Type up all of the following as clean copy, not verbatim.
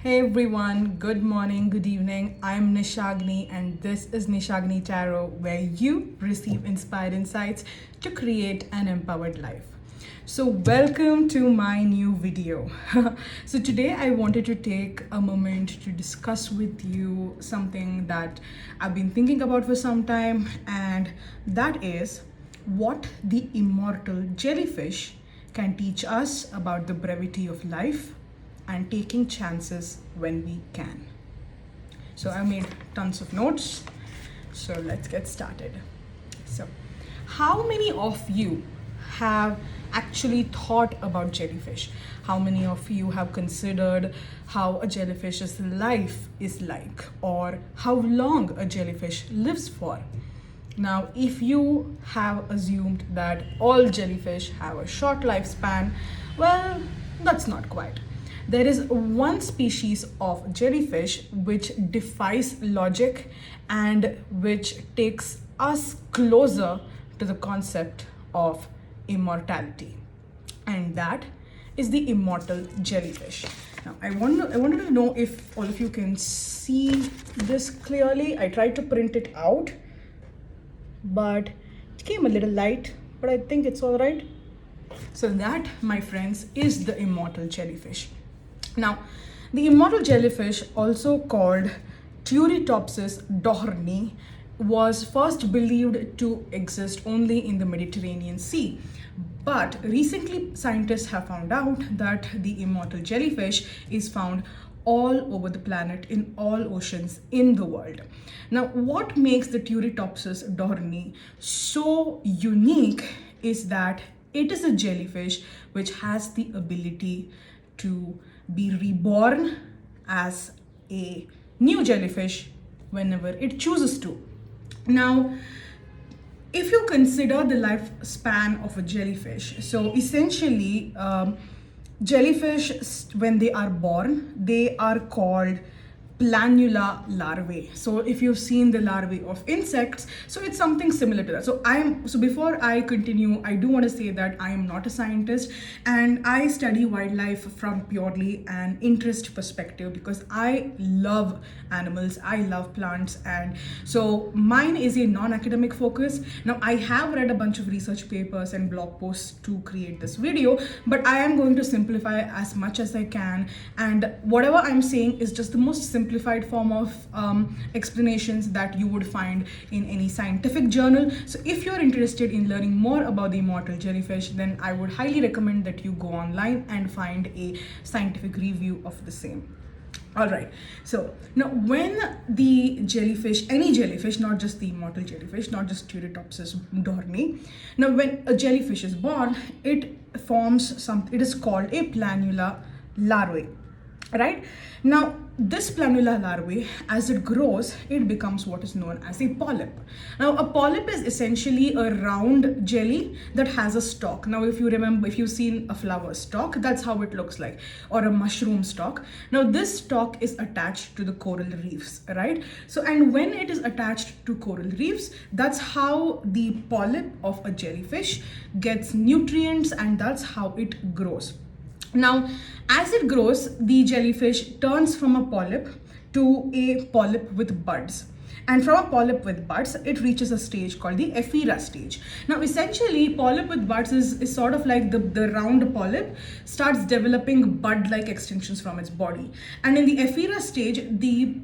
Hey everyone, good morning, good evening. I'm Nishagni and this is Nishagni Tarot, where you receive inspired insights to create an empowered life. So welcome to my new video. So today I wanted to take a moment to discuss with you something that I've been thinking about for some time, and that is what the immortal jellyfish can teach us about the brevity of life and taking chances when we can. So I made tons of notes. So let's get started. So, how many of you have actually thought about jellyfish? How many of you have considered how a jellyfish's life is like, or how long a jellyfish lives for? Now, if you have assumed that all jellyfish have a short lifespan, well, that's not quite. There is one species of jellyfish which defies logic and which takes us closer to the concept of immortality. And that is the immortal jellyfish. Now, I wanted to know if all of you can see this clearly. I tried to print it out, but it came a little light, but I think it's all right. So that, my friends, is the immortal jellyfish. Now, the immortal jellyfish, also called Turritopsis dohrnii, was first believed to exist only in the Mediterranean Sea. But recently, scientists have found out that the immortal jellyfish is found all over the planet, in all oceans in the world. Now, what makes the Turritopsis dohrnii so unique is that it is a jellyfish which has the ability to be reborn as a new jellyfish whenever it chooses to. Now, if you consider the lifespan of a jellyfish, so essentially, jellyfish, when they are born, they are called planula larvae. So if you've seen the larvae of insects, so it's something similar to that. So before I continue, I do want to say that I am not a scientist and I study wildlife from purely an interest perspective, because I love animals, I love plants, and so mine is a non-academic focus. Now, I have read a bunch of research papers and blog posts to create this video, but I am going to simplify as much as I can, and whatever I'm saying is just the most simplified form of explanations that you would find in any scientific journal. So if you're interested in learning more about the immortal jellyfish, then I would highly recommend that you go online and find a scientific review of the same. All right, so now when the jellyfish, any jellyfish, not just the immortal jellyfish, not just Turritopsis dohrnii, now when a jellyfish is born, it forms something, it is called a planula larvae, right? Now, this planula larvae, as it grows, it becomes what is known as a polyp. Now, a polyp is essentially a round jelly that has a stalk. Now, if you remember, if you've seen a flower stalk, that's how it looks like, or a mushroom stalk. Now, this stalk is attached to the coral reefs, right? So, and when it is attached to coral reefs, that's how the polyp of a jellyfish gets nutrients, and that's how it grows. Now, as it grows, the jellyfish turns from a polyp to a polyp with buds. And from a polyp with buds, it reaches a stage called the ephira stage. Now, essentially, polyp with buds is sort of like the round polyp starts developing bud-like extensions from its body. And in the ephira stage, the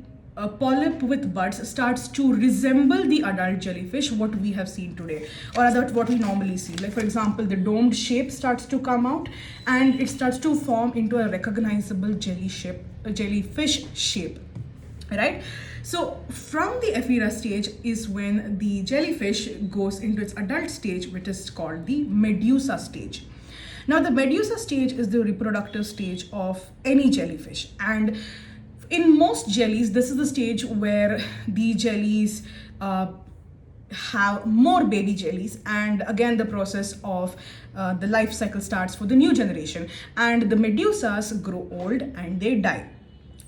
polyp with buds starts to resemble the adult jellyfish, what we have seen today, or that what we normally see. Like, for example, the domed shape starts to come out and it starts to form into a recognizable jellyfish shape, right? So from the ephira stage is when the jellyfish goes into its adult stage, which is called the medusa stage. Now, the medusa stage is the reproductive stage of any jellyfish, and in most jellies, this is the stage where the jellies have more baby jellies, and again the process of the life cycle starts for the new generation, and the medusas grow old and they die.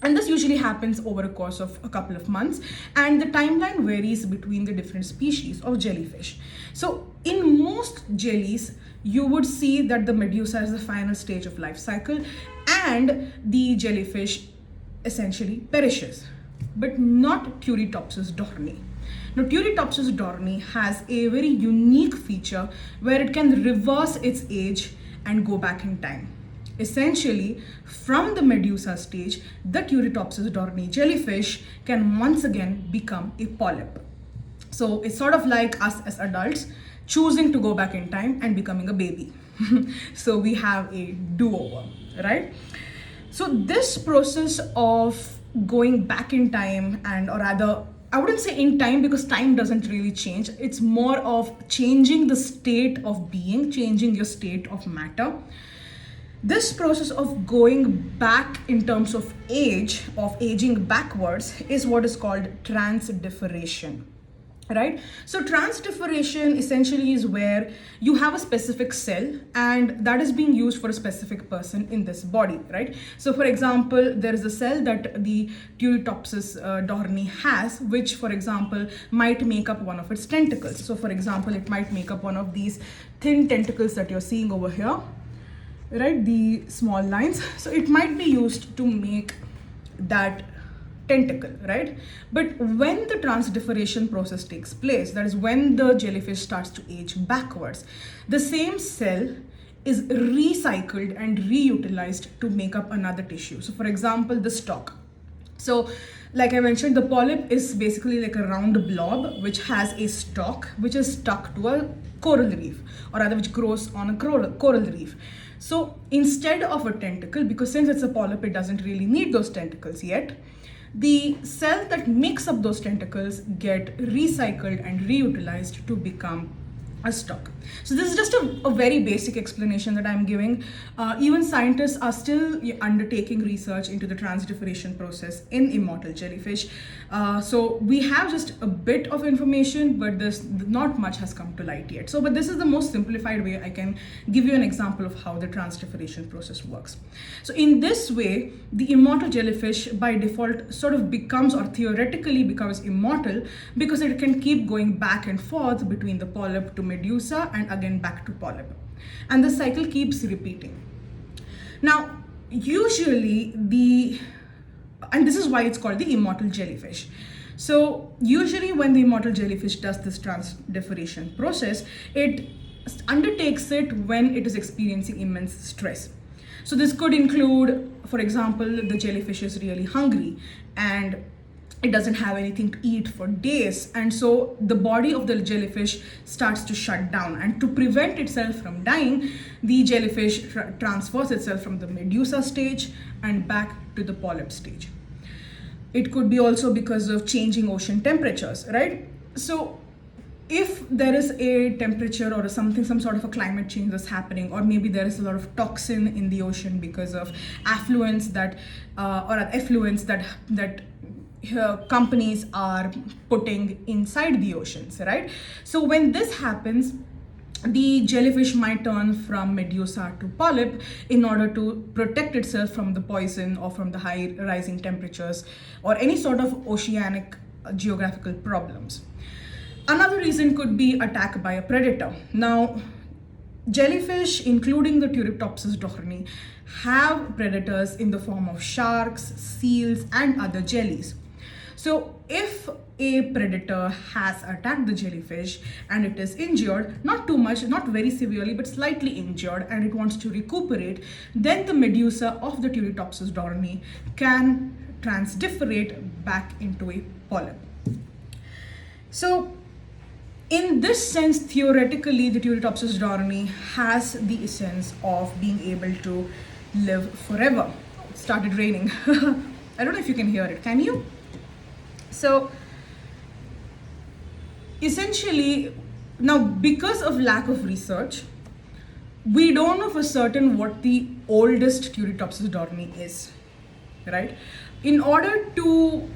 And this usually happens over a course of a couple of months, and the timeline varies between the different species of jellyfish. So in most jellies, you would see that the medusa is the final stage of life cycle, and the jellyfish essentially perishes, but not Turritopsis dohrnii. Now, Turritopsis dohrnii has a very unique feature where it can reverse its age and go back in time. Essentially, from the medusa stage, the Turritopsis dohrnii jellyfish can once again become a polyp. So it's sort of like us as adults choosing to go back in time and becoming a baby. So we have a do-over, right? So this process of going back in time, and or rather, I wouldn't say in time because time doesn't really change. It's more of changing the state of being, changing your state of matter. This process of going back in terms of age, of aging backwards, is what is called transdifferation. Right? So transdifferation essentially is where you have a specific cell and that is being used for a specific person in this body, right? So for example, there is a cell that the Turritopsis dohrnii has, which for example might make up one of its tentacles. So for example, it might make up one of these thin tentacles that you're seeing over here, right? The small lines. So it might be used to make that tentacle, right? But when the transdifferation process takes place, that is when the jellyfish starts to age backwards, the same cell is recycled and reutilized to make up another tissue. So for example, the stalk. So like I mentioned, the polyp is basically like a round blob which has a stalk which is stuck to a coral reef, or rather which grows on a coral reef. So instead of a tentacle, because since it's a polyp, it doesn't really need those tentacles yet, the cell that makes up those tentacles get recycled and reutilized to become a stalk. So this is just a very basic explanation that I'm giving. Even scientists are still undertaking research into the transdifferation process in immortal jellyfish. So we have just a bit of information, but there's not much has come to light yet. So, but this is the most simplified way I can give you an example of how the transdifferation process works. So in this way, the immortal jellyfish by default sort of becomes, or theoretically becomes, immortal because it can keep going back and forth between the polyp to medusa and again back to polyp, and the cycle keeps repeating. Now usually and this is why it's called the immortal jellyfish. So usually when the immortal jellyfish does this transdifferation process, it undertakes it when it is experiencing immense stress. So this could include, for example, the jellyfish is really hungry and it doesn't have anything to eat for days, and so the body of the jellyfish starts to shut down, and to prevent itself from dying, the jellyfish transfers itself from the medusa stage and back to the polyp stage. It could be also because of changing ocean temperatures, right? So if there is a temperature or some sort of a climate change that's happening, or maybe there is a lot of toxin in the ocean because of affluents that companies are putting inside the oceans, right? So when this happens, the jellyfish might turn from medusa to polyp in order to protect itself from the poison or from the high rising temperatures or any sort of oceanic geographical problems. Another reason could be attack by a predator. Now, jellyfish, including the Turritopsis dohrnii, have predators in the form of sharks, seals, and other jellies. So if a predator has attacked the jellyfish and it is injured, not too much, not very severely, but slightly injured, and it wants to recuperate, then the medusa of the Turritopsis dohrnii can transdifferate back into a polyp. So in this sense, theoretically, the Turritopsis dohrnii has the essence of being able to live forever. It started raining. I don't know if you can hear it. Can you? So essentially, now because of lack of research, we don't know for certain what the oldest Turritopsis dohrnii is, right? In order to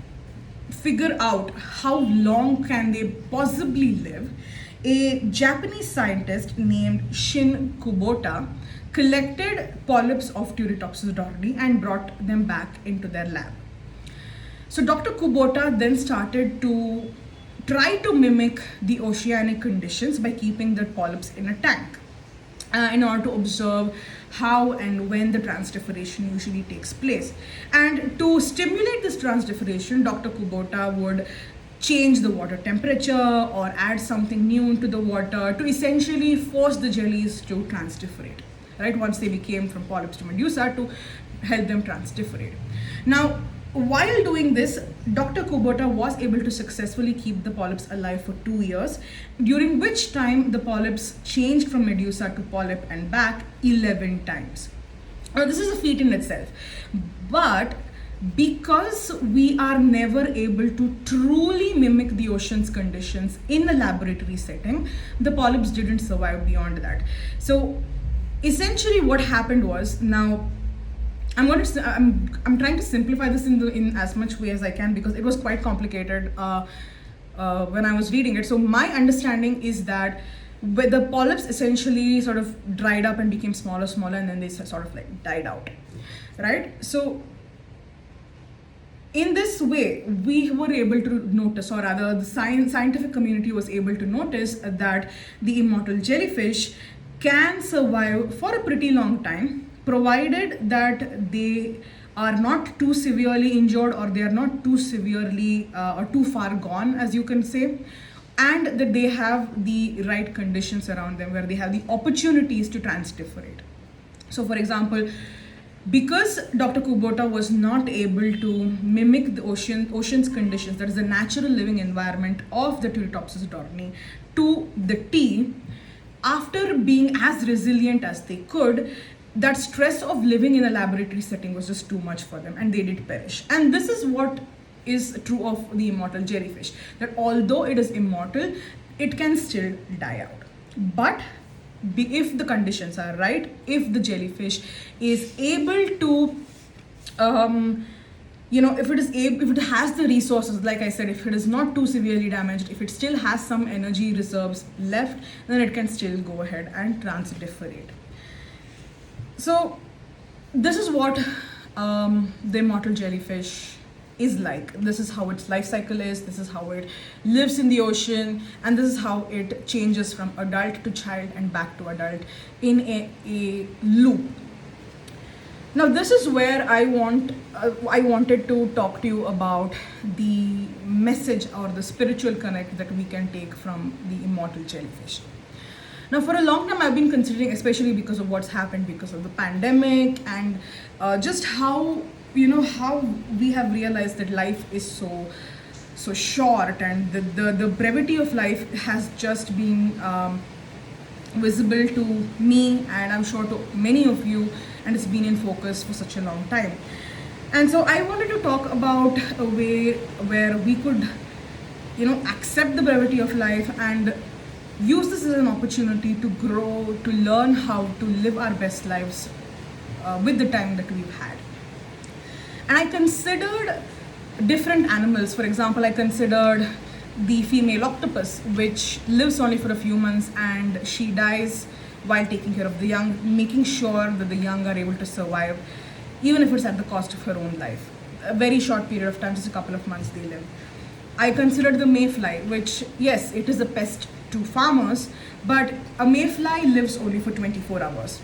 figure out how long can they possibly live, a Japanese scientist named Shin Kubota collected polyps of Turritopsis dohrnii and brought them back into their lab. So Dr. Kubota then started to try to mimic the oceanic conditions by keeping the polyps in a tank. in order to observe how and when the transdifferation usually takes place. And to stimulate this transdifferation, Dr. Kubota would change the water temperature or add something new into the water to essentially force the jellies to transdifferate, right? Once they became from polyps to medusa, to help them transdifferate. Now, while doing this, Dr. Kubota was able to successfully keep the polyps alive for 2 years, during which time the polyps changed from medusa to polyp and back 11 times. Now, this is a feat in itself, but because we are never able to truly mimic the ocean's conditions in a laboratory setting, the polyps didn't survive beyond that. So essentially what happened was, now I'm trying to simplify this in as much way as I can, because it was quite complicated when I was reading it. So my understanding is that the polyps essentially sort of dried up and became smaller, and then they sort of like died out, right? So in this way, we were able to notice, or rather the scientific community was able to notice, that the immortal jellyfish can survive for a pretty long time, provided that they are not too severely injured, or they are not too severely or too far gone, as you can say, and that they have the right conditions around them where they have the opportunities to transdifferate. So for example, because Dr. Kubota was not able to mimic the ocean's conditions, that is the natural living environment of the Turritopsis dohrnii, to the T, after being as resilient as they could, that stress of living in a laboratory setting was just too much for them, and they did perish. And this is what is true of the immortal jellyfish, that although it is immortal, it can still die out. But if the conditions are right, if the jellyfish is able to if it has the resources, like I said, if it is not too severely damaged, if it still has some energy reserves left, then it can still go ahead and transdifferate. So this is what the immortal jellyfish is like. This is how its life cycle is, this is how it lives in the ocean, and this is how it changes from adult to child and back to adult in a loop. Now this is where I wanted to talk to you about the message or the spiritual connect that we can take from the immortal jellyfish. Now for a long time I've been considering, especially because of what's happened because of the pandemic, and just how we have realized that life is so short, and the brevity of life has just been visible to me, and I'm sure to many of you, and it's been in focus for such a long time. And so I wanted to talk about a way where we could accept the brevity of life and use this as an opportunity to grow, to learn how to live our best lives with the time that we've had. And I considered different animals. For example, I considered the female octopus, which lives only for a few months, and she dies while taking care of the young, making sure that the young are able to survive, even if it's at the cost of her own life. A very short period of time, just a couple of months they live. I considered the mayfly, which, yes, it is a pest to farmers, but a mayfly lives only for 24 hours.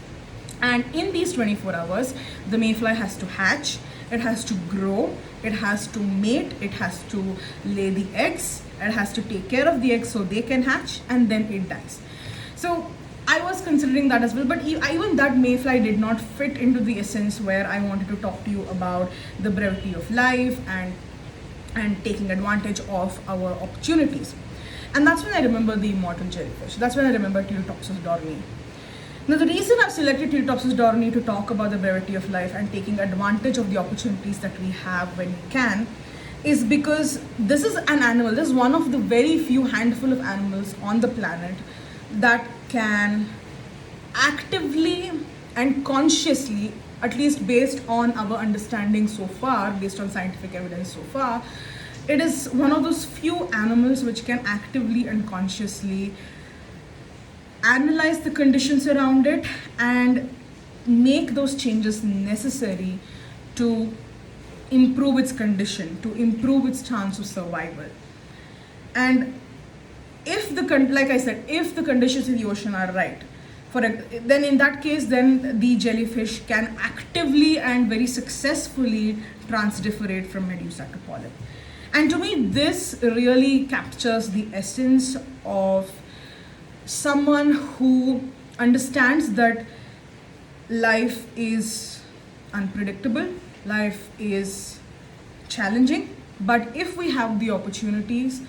And in these 24 hours, the mayfly has to hatch, it has to grow, it has to mate, it has to lay the eggs, it has to take care of the eggs so they can hatch, and then it dies. So I was considering that as well, but even that mayfly did not fit into the essence where I wanted to talk to you about the brevity of life and taking advantage of our opportunities. And that's when I remember the immortal jellyfish. That's when I remember Turritopsis dohrnii. Now the reason I've selected Turritopsis dohrnii to talk about the brevity of life and taking advantage of the opportunities that we have when we can is because this is an animal, this is one of the very few handful of animals on the planet that can actively and consciously, at least based on our understanding so far, based on scientific evidence so far, it is one of those few animals which can actively and consciously analyze the conditions around it and make those changes necessary to improve its condition, to improve its chance of survival. And if the conditions in the ocean are right, Then in that case, then the jellyfish can actively and very successfully transdifferate from medusa to polyp. And to me, this really captures the essence of someone who understands that life is unpredictable, life is challenging, but if we have the opportunities,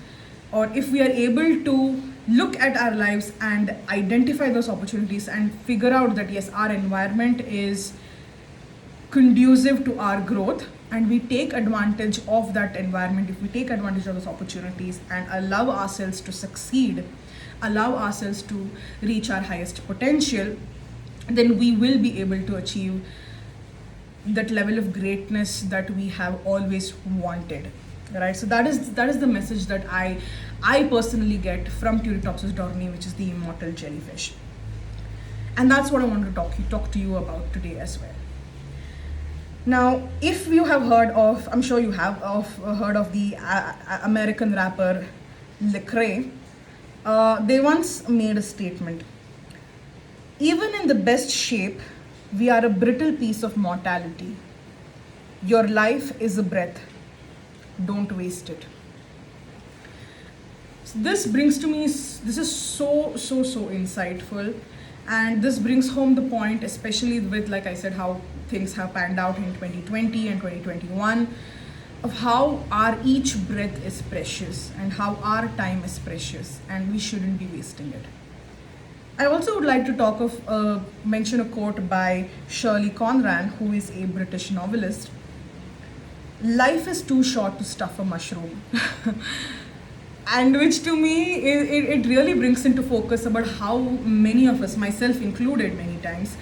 or if we are able to look at our lives and identify those opportunities and figure out that yes, our environment is conducive to our growth, and we take advantage of that environment, if we take advantage of those opportunities and allow ourselves to succeed, allow ourselves to reach our highest potential, then we will be able to achieve that level of greatness that we have always wanted, right? So that is the message that I personally get from Turritopsis dohrnii, which is the immortal jellyfish. And that's what I want to talk to you about today as well. Now, if you have heard of, I'm sure you have heard of the American rapper Lecrae, they once made a statement: even in the best shape, we are a brittle piece of mortality. Your life is a breath. Don't waste it. So this brings to me, this is so insightful. And this brings home the point, especially with, like I said, how things have panned out in 2020 and 2021, of how our each breath is precious and how our time is precious and we shouldn't be wasting it. I also would like to mention a quote by Shirley Conran, who is a British novelist. Life is too short to stuff a mushroom. And which to me, it really brings into focus about how many of us, myself included many times,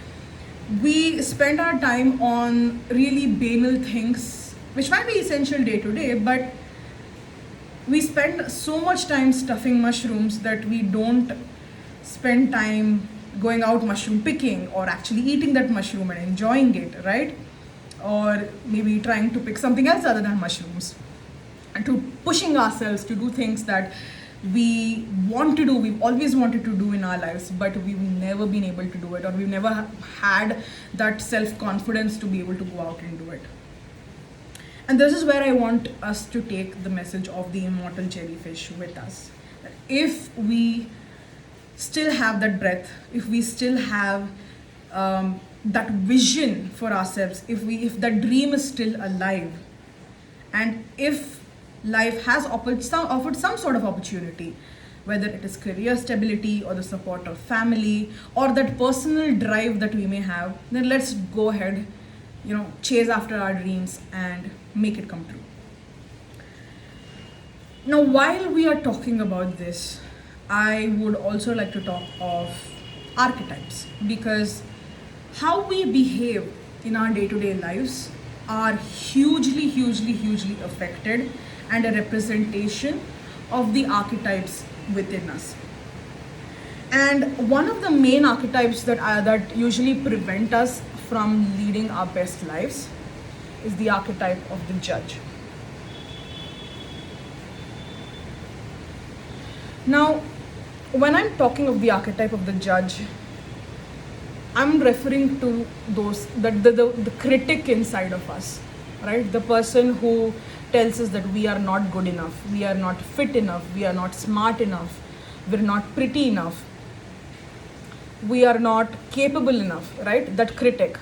we spend our time on really banal things, which might be essential day to day, but we spend so much time stuffing mushrooms that we don't spend time going out mushroom picking or actually eating that mushroom and enjoying it, right? Or maybe trying to pick something else other than mushrooms, and to pushing ourselves to do things that we want to do, we've always wanted to do in our lives, but we've never been able to do it, or we've never had that self-confidence to be able to go out and do it. And this is where I want us to take the message of the immortal jellyfish with us. If we still have that breath, if we still have that vision for ourselves, if that dream is still alive, and if life has offered some sort of opportunity, whether it is career stability or the support of family or that personal drive that we may have, then let's go ahead, chase after our dreams and make it come true. Now, while we are talking about this, I would also like to talk of archetypes, because how we behave in our day-to-day lives are hugely affected and a representation of the archetypes within us. And one of the main archetypes that usually prevent us from leading our best lives is the archetype of the judge. Now, when I'm talking of the archetype of the judge, I'm referring to the critic inside of us, right? The person who tells us that we are not good enough, we are not fit enough, we are not smart enough, we're not pretty enough, we are not capable enough, right? That critic.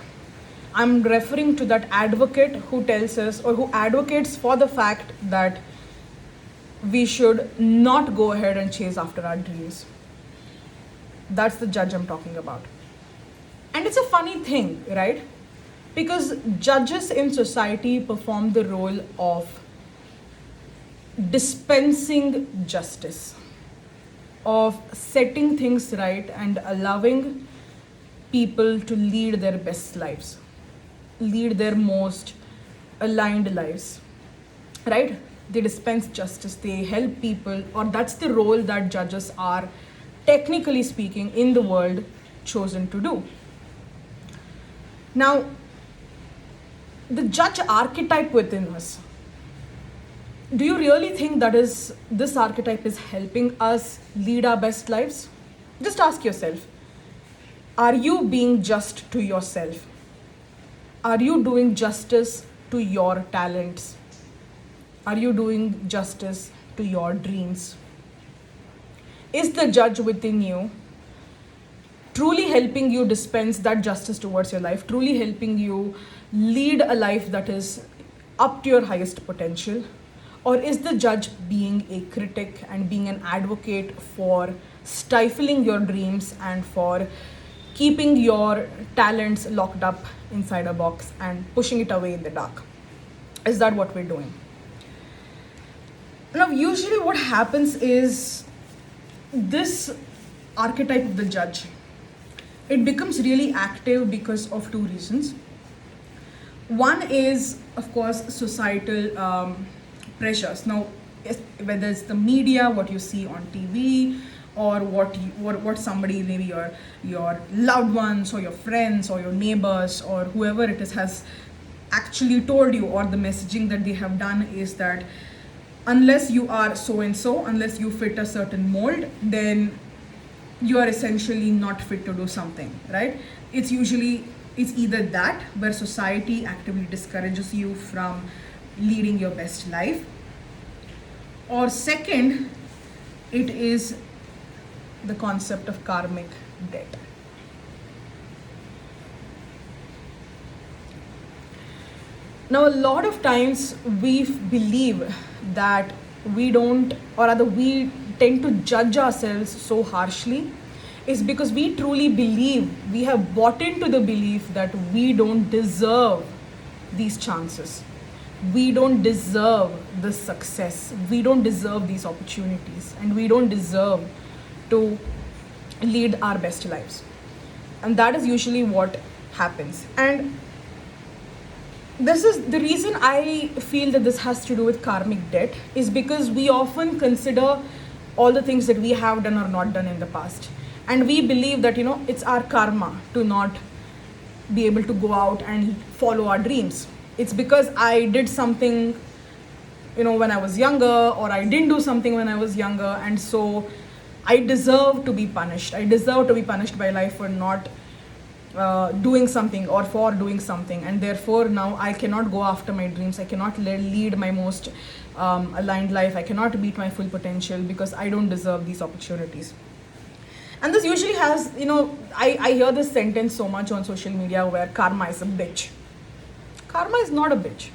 I'm referring to that advocate who tells us, or who advocates for the fact that we should not go ahead and chase after our dreams. That's the judge I'm talking about. And it's a funny thing, right? Because judges in society perform the role of dispensing justice, of setting things right and allowing people to lead their best lives, lead their most aligned lives, right? They dispense justice, they help people, or that's the role that judges are, technically speaking, in the world chosen to do. Now, the judge archetype within us, do you really think that this archetype is helping us lead our best lives? Just ask yourself. Are you being just to yourself? Are you doing justice to your talents? Are you doing justice to your dreams? Is the judge within you truly helping you dispense that justice towards your life, truly helping you lead a life that is up to your highest potential? Or is the judge being a critic and being an advocate for stifling your dreams and for keeping your talents locked up inside a box and pushing it away in the dark? Is that what we're doing? Now, usually what happens is this archetype of the judge, it becomes really active because of two reasons. One is, of course, societal pressures. Now, whether it's the media, what you see on TV, or what somebody, maybe your loved ones or your friends or your neighbors or whoever it is has actually told you, or the messaging that they have done is that unless you are so and so, unless you fit a certain mold, then you are essentially not fit to do something, right? It's either that, where society actively discourages you from leading your best life, or second, it is the concept of karmic debt. Now, a lot of times we believe that we don't, or rather we tend to judge ourselves so harshly, is because we truly believe, we have bought into the belief that we don't deserve these chances. We don't deserve this success. We don't deserve these opportunities. And we don't deserve to lead our best lives. And that is usually what happens. And this is the reason I feel that this has to do with karmic debt, is because we often consider all the things that we have done or not done in the past. And we believe that, it's our karma to not be able to go out and follow our dreams. It's because I did something, when I was younger, or I didn't do something when I was younger, and so I deserve to be punished. I deserve to be punished by life for not doing something or for doing something, and therefore now I cannot go after my dreams. I cannot lead my most aligned life. I cannot meet my full potential because I don't deserve these opportunities. And this usually has, I hear this sentence so much on social media where karma is a bitch. Karma is not a bitch.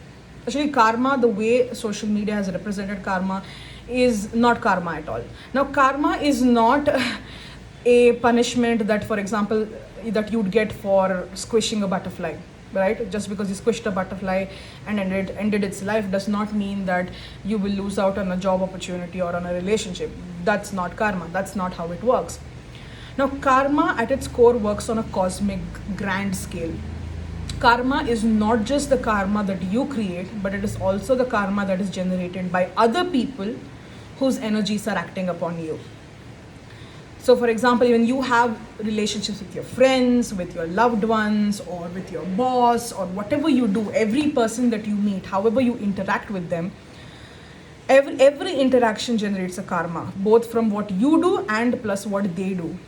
Actually, karma, the way social media has represented karma, is not karma at all. Now, karma is not a punishment that, for example, that you'd get for squishing a butterfly, right? Just because you squished a butterfly and ended its life does not mean that you will lose out on a job opportunity or on a relationship. That's not karma. That's not how it works. Now, karma at its core works on a cosmic grand scale. Karma is not just the karma that you create, but it is also the karma that is generated by other people whose energies are acting upon you. So, for example, when you have relationships with your friends, with your loved ones, or with your boss, or whatever you do, every person that you meet, however you interact with them, every interaction generates a karma, both from what you do and plus what they do.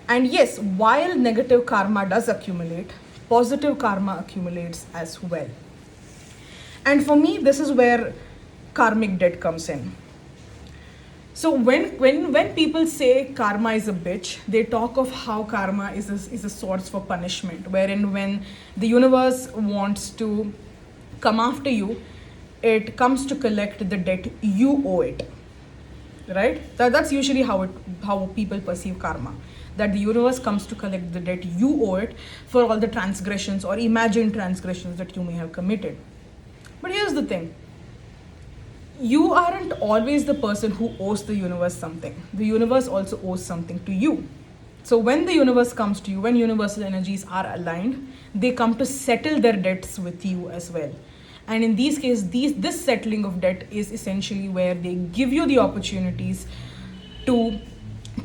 And yes, while negative karma does accumulate, positive karma accumulates as well. And for me, this is where karmic debt comes in. So when people say karma is a bitch, they talk of how karma is a source for punishment, wherein when the universe wants to come after you, it comes to collect the debt you owe it, right? That's usually how people perceive karma, that the universe comes to collect the debt you owe it for all the transgressions or imagined transgressions that you may have committed. But here's the thing. You aren't always the person who owes the universe something. The universe also owes something to you. So when the universe comes to you, when universal energies are aligned, they come to settle their debts with you as well. And in these cases, this settling of debt is essentially where they give you the opportunities to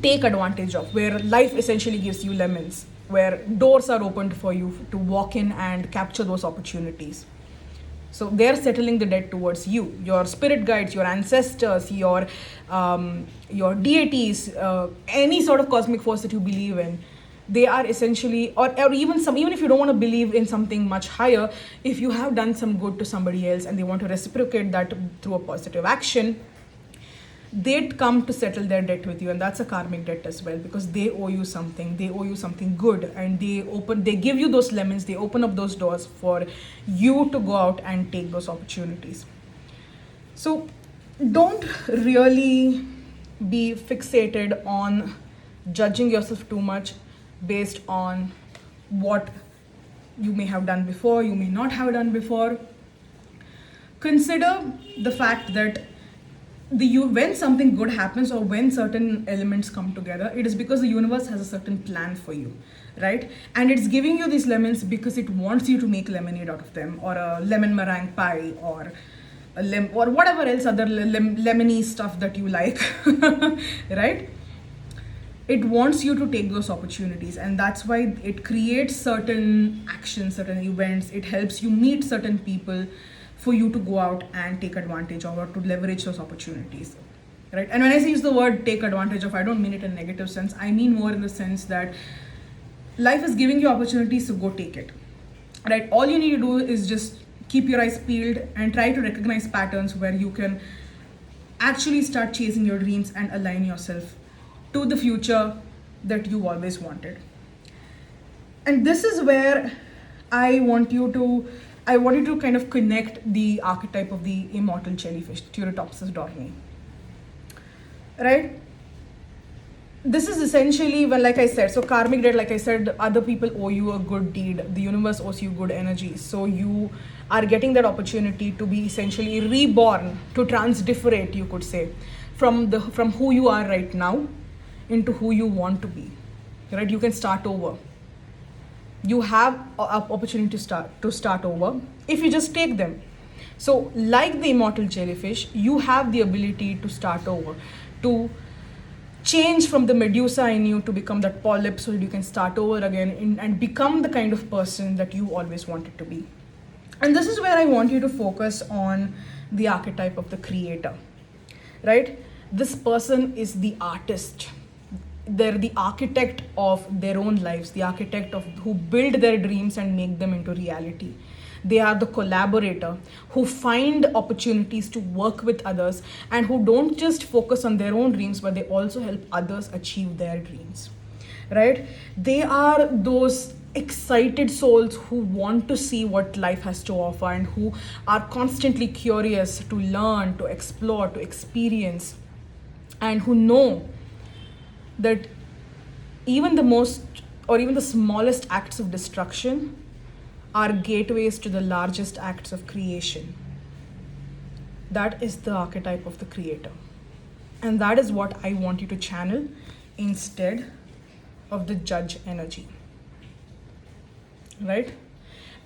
take advantage of, where life essentially gives you lemons, where doors are opened for you to walk in and capture those opportunities. So they're settling the debt towards you, your spirit guides, your ancestors, your deities, any sort of cosmic force that you believe in. They are essentially, or even even if you don't want to believe in something much higher, if you have done some good to somebody else and they want to reciprocate that through a positive action, they'd come to settle their debt with you, and that's a karmic debt as well, because they owe you something. They owe you something good, and they give you those lemons, they open up those doors for you to go out and take those opportunities. So don't really be fixated on judging yourself too much based on what you may have done before, you may not have done before. Consider the fact that when something good happens, or when certain elements come together, it is because the universe has a certain plan for you, right? And it's giving you these lemons because it wants you to make lemonade out of them, or a lemon meringue pie, or or whatever else other lemony stuff that you like, right? It wants you to take those opportunities, and that's why it creates certain actions, certain events. It helps you meet certain people for you to go out and take advantage of, or to leverage those opportunities, right? And when I use the word take advantage of, I don't mean it in a negative sense. I mean more in the sense that life is giving you opportunities, so go take it, right? All you need to do is just keep your eyes peeled and try to recognize patterns where you can actually start chasing your dreams and align yourself to the future that you always wanted. And this is where I want you to kind of connect the archetype of the immortal jellyfish, Turritopsis dohrnii, right? This is essentially, well, like I said, so karmic debt, like I said, other people owe you a good deed, the universe owes you good energy, so you are getting that opportunity to be essentially reborn, to transdifferate, you could say, from who you are right now into who you want to be, right? You can start over. You have an opportunity to start over if you just take them. So like the immortal jellyfish, you have the ability to start over, to change from the Medusa in you to become that polyp, so that you can start over again and become the kind of person that you always wanted to be. And this is where I want you to focus on the archetype of the creator, right? This person is the artist. They're the architect of their own lives, the architect of who build their dreams and make them into reality. They are the collaborator who find opportunities to work with others, and who don't just focus on their own dreams, but they also help others achieve their dreams, right? They are those excited souls who want to see what life has to offer, and who are constantly curious to learn, to explore, to experience, and who know that even the smallest acts of destruction are gateways to the largest acts of creation. That is the archetype of the creator. And that is what I want you to channel instead of the judge energy, right?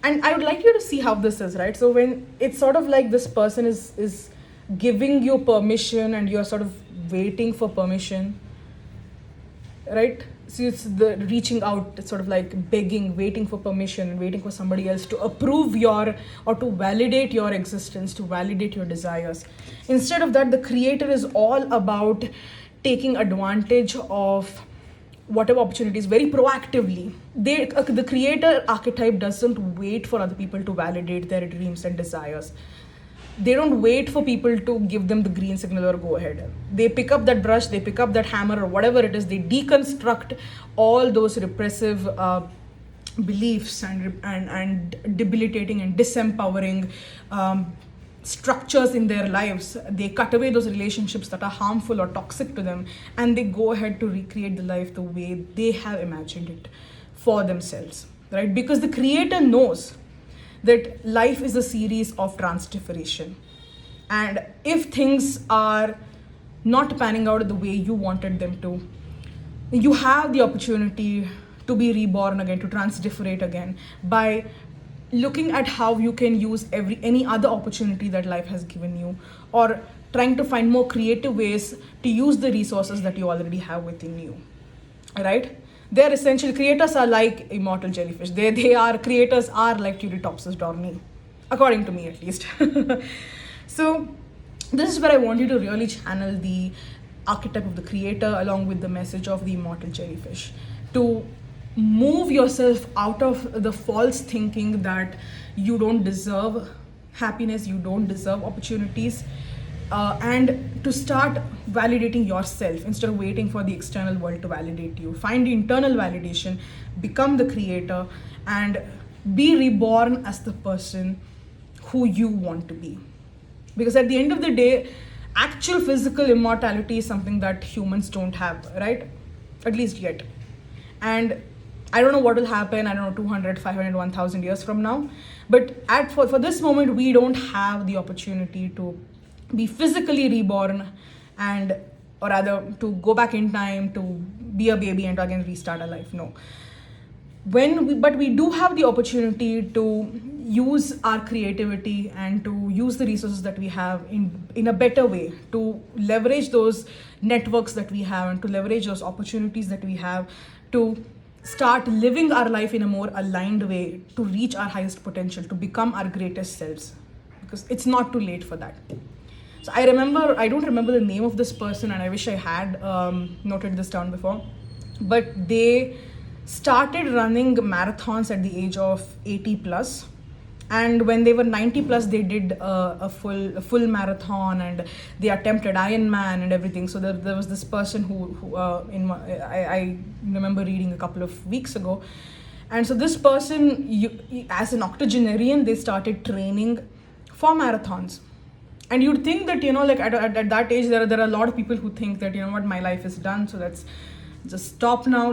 And I would like you to see how this is, right? So when it's sort of like this person is giving you permission, and you're sort of waiting for permission, right? So it's the reaching out, it's sort of like begging, waiting for permission, waiting for somebody else to approve or to validate your existence, to validate your desires. Instead of that, the creator is all about taking advantage of whatever opportunities very proactively. The creator archetype doesn't wait for other people to validate their dreams and desires. They don't wait for people to give them the green signal or go ahead. They pick up that brush, they pick up that hammer, or whatever it is. They deconstruct all those repressive beliefs and debilitating and disempowering structures in their lives. They cut away those relationships that are harmful or toxic to them, and they go ahead to recreate the life the way they have imagined it for themselves, right? Because the creator knows that life is a series of transdifferation, and if things are not panning out the way you wanted them to, you have the opportunity to be reborn again, to transdifferate again, by looking at how you can use any other opportunity that life has given you, or trying to find more creative ways to use the resources that you already have within you, right? They're essentially, creators are like immortal jellyfish. Creators are like Turritopsis dohrnii, according to me at least. So this is where I want you to really channel the archetype of the creator along with the message of the immortal jellyfish, to move yourself out of the false thinking that you don't deserve happiness, you don't deserve opportunities, and to start validating yourself instead of waiting for the external world to validate you. Find the internal validation, become the creator, and be reborn as the person who you want to be. Because at the end of the day, actual physical immortality is something that humans don't have, right? At least yet. And I don't know what will happen, I don't know, 200, 500, 1000 years from now. But for this moment, we don't have the opportunity to be physically reborn, and or rather to go back in time to be a baby and to again restart our life. No. But we do have the opportunity to use our creativity and to use the resources that we have in a better way, to leverage those networks that we have and to leverage those opportunities that we have, to start living our life in a more aligned way, to reach our highest potential, to become our greatest selves, because it's not too late for that. So I don't remember the name of this person, and I wish I had noted this down before, but they started running marathons at the age of 80 plus, and when they were 90 plus, they did a full marathon, and they attempted Ironman and everything. So there was this person who I remember reading a couple of weeks ago, and so this person, as an octogenarian, they started training for marathons. And you'd think that, like at that age, there are a lot of people who think that, what, my life is done, so let's just stop now.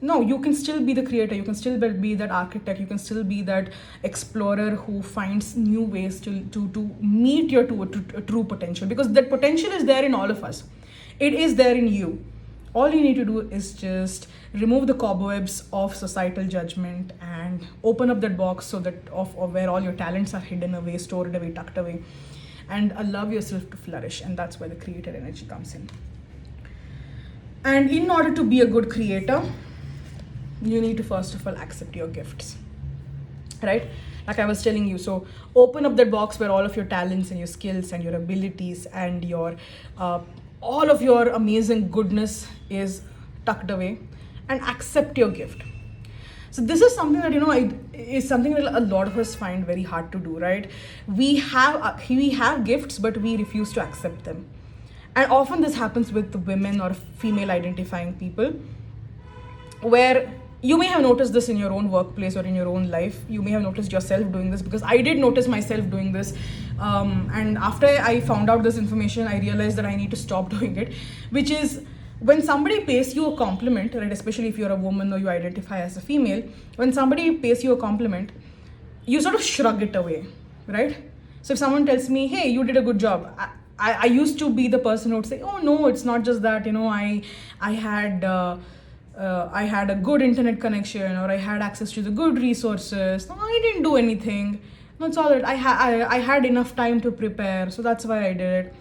No, you can still be the creator, you can still be that architect, you can still be that explorer who finds new ways to meet your true potential, because that potential is there in all of us. It is there in you. All you need to do is just remove the cobwebs of societal judgment and open up that box so that of where all your talents are hidden away, stored away, tucked away, and allow yourself to flourish. And that's where the creator energy comes in. And in order to be a good creator, you need to first of all accept your gifts, right? Like I was telling you, so open up that box where all of your talents and your skills and your abilities and your all of your amazing goodness is tucked away, and accept your gift. So this is something that is something that a lot of us find very hard to do, right? We have gifts, but we refuse to accept them, and often this happens with women or female identifying people, where you may have noticed this in your own workplace or in your own life. You may have noticed yourself doing this, because I did notice myself doing this. And after I found out this information, I realized that I need to stop doing it, which is when somebody pays you a compliment, right? Especially if you're a woman or you identify as a female, when somebody pays you a compliment, you sort of shrug it away, right? So if someone tells me, hey, you did a good job, I used to be the person who would say, oh no, it's not just that, I had a good internet connection, or I had access to the good resources. No, I didn't do anything. No, it's all right. I had enough time to prepare, so that's why I did it.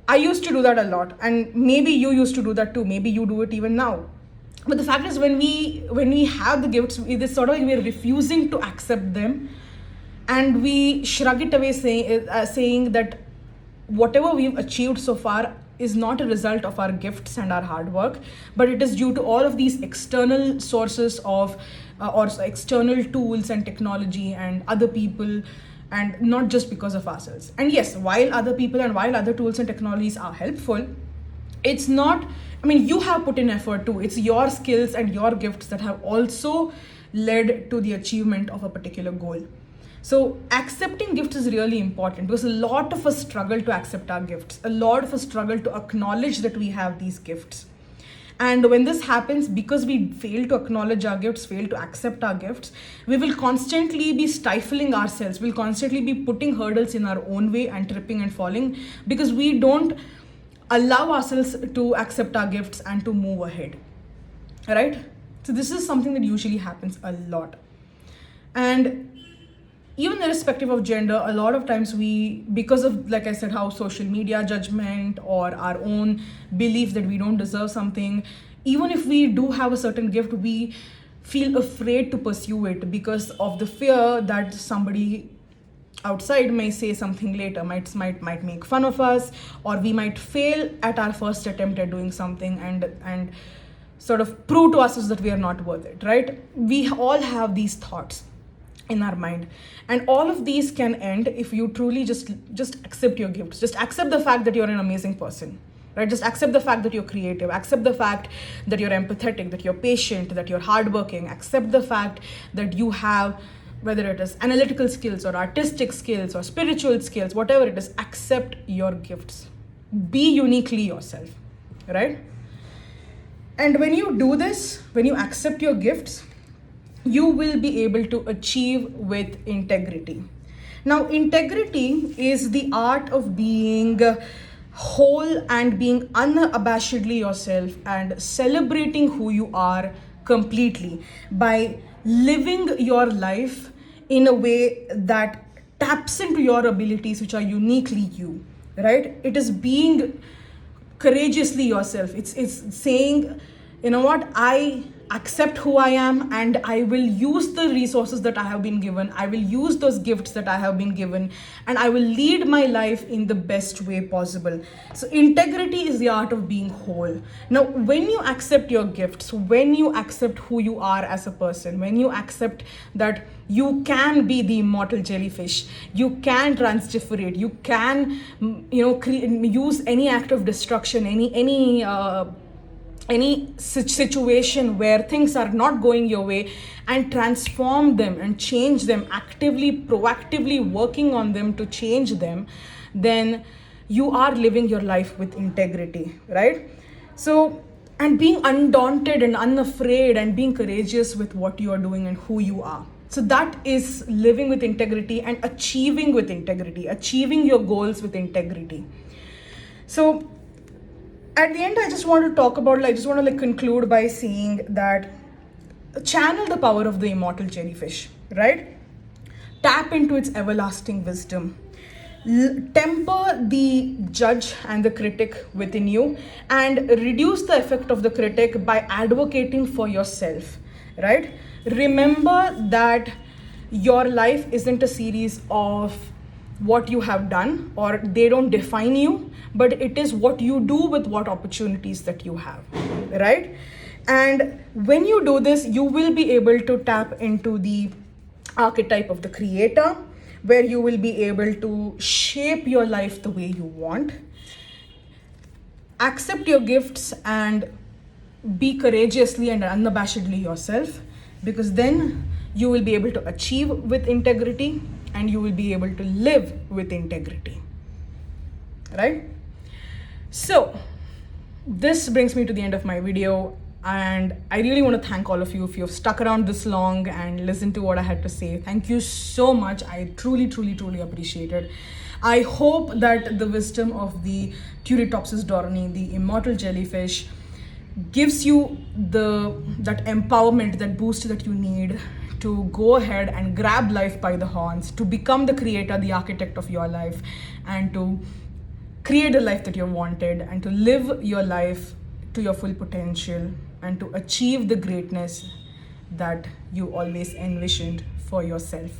I used to do that a lot, and maybe you used to do that too. Maybe you do it even now. But the fact is, when we have the gifts, it's sort of like we're refusing to accept them, and we shrug it away, saying that whatever we've achieved so far is not a result of our gifts and our hard work, but it is due to all of these external sources of or external tools and technology and other people, and not just because of ourselves. And yes, while other people and while other tools and technologies are helpful, it's not, you have put in effort too. It's your skills and your gifts that have also led to the achievement of a particular goal. So accepting gifts is really important, because a lot of us struggle to accept our gifts. A lot of us struggle to acknowledge that we have these gifts. And when this happens, because we fail to acknowledge our gifts, fail to accept our gifts, we will constantly be stifling ourselves. We'll constantly be putting hurdles in our own way and tripping and falling, because we don't allow ourselves to accept our gifts and to move ahead, right? So this is something that usually happens a lot. And even irrespective of gender, a lot of times because of, like I said, how social media judgment or our own belief that we don't deserve something, even if we do have a certain gift, we feel afraid to pursue it because of the fear that somebody outside may say something later, might make fun of us, or we might fail at our first attempt at doing something, and sort of prove to ourselves that we are not worth it, right? We all have these thoughts in our mind, and all of these can end if you truly just accept your gifts. Just accept the fact that you're an amazing person, right? Just accept the fact that you're creative, accept the fact that you're empathetic, that you're patient, that you're hardworking, accept the fact that you have, whether it is analytical skills or artistic skills or spiritual skills, whatever it is, accept your gifts. Be uniquely yourself, right? And when you do this, when you accept your gifts, you will be able to achieve with integrity. Now, integrity is the art of being whole and being unabashedly yourself and celebrating who you are completely by living your life in a way that taps into your abilities, which are uniquely you, right? It is being courageously yourself. It's saying, you know what, I accept who I am, and I will use the resources that I have been given. I will use those gifts that I have been given, and I will lead my life in the best way possible. So integrity is the art of being whole. Now, when you accept your gifts, when you accept who you are as a person, when you accept that you can be the immortal jellyfish, you can transdifferate, you can, use any act of destruction, any situation where things are not going your way, and transform them and change them, actively, proactively working on them to change them, then you are living your life with integrity, right? So, and being undaunted and unafraid and being courageous with what you are doing and who you are. So that is living with integrity and achieving with integrity, achieving your goals with integrity. So at the end, I just want to conclude by saying that channel the power of the immortal jellyfish, right? Tap into its everlasting wisdom. Temper the judge and the critic within you, and reduce the effect of the critic by advocating for yourself, right? Remember that your life isn't a series of what you have done, or they don't define you, but it is what you do with what opportunities that you have, right? And when you do this, you will be able to tap into the archetype of the creator, where you will be able to shape your life the way you want. Accept your gifts and be courageously and unabashedly yourself, because then you will be able to achieve with integrity and you will be able to live with integrity, right? So this brings me to the end of my video, and I really want to thank all of you if you've stuck around this long and listened to what I had to say. Thank you so much. I truly appreciate it. I hope that the wisdom of the Turritopsis dohrnii, the immortal jellyfish, gives you that empowerment, that boost that you need to go ahead and grab life by the horns, to become the creator, the architect of your life, and to create a life that you wanted, and to live your life to your full potential, and to achieve the greatness that you always envisioned for yourself.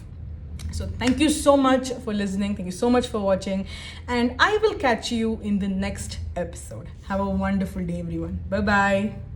So thank you so much for listening. Thank you so much for watching, and I will catch you in the next episode. Have a wonderful day, everyone. Bye-bye.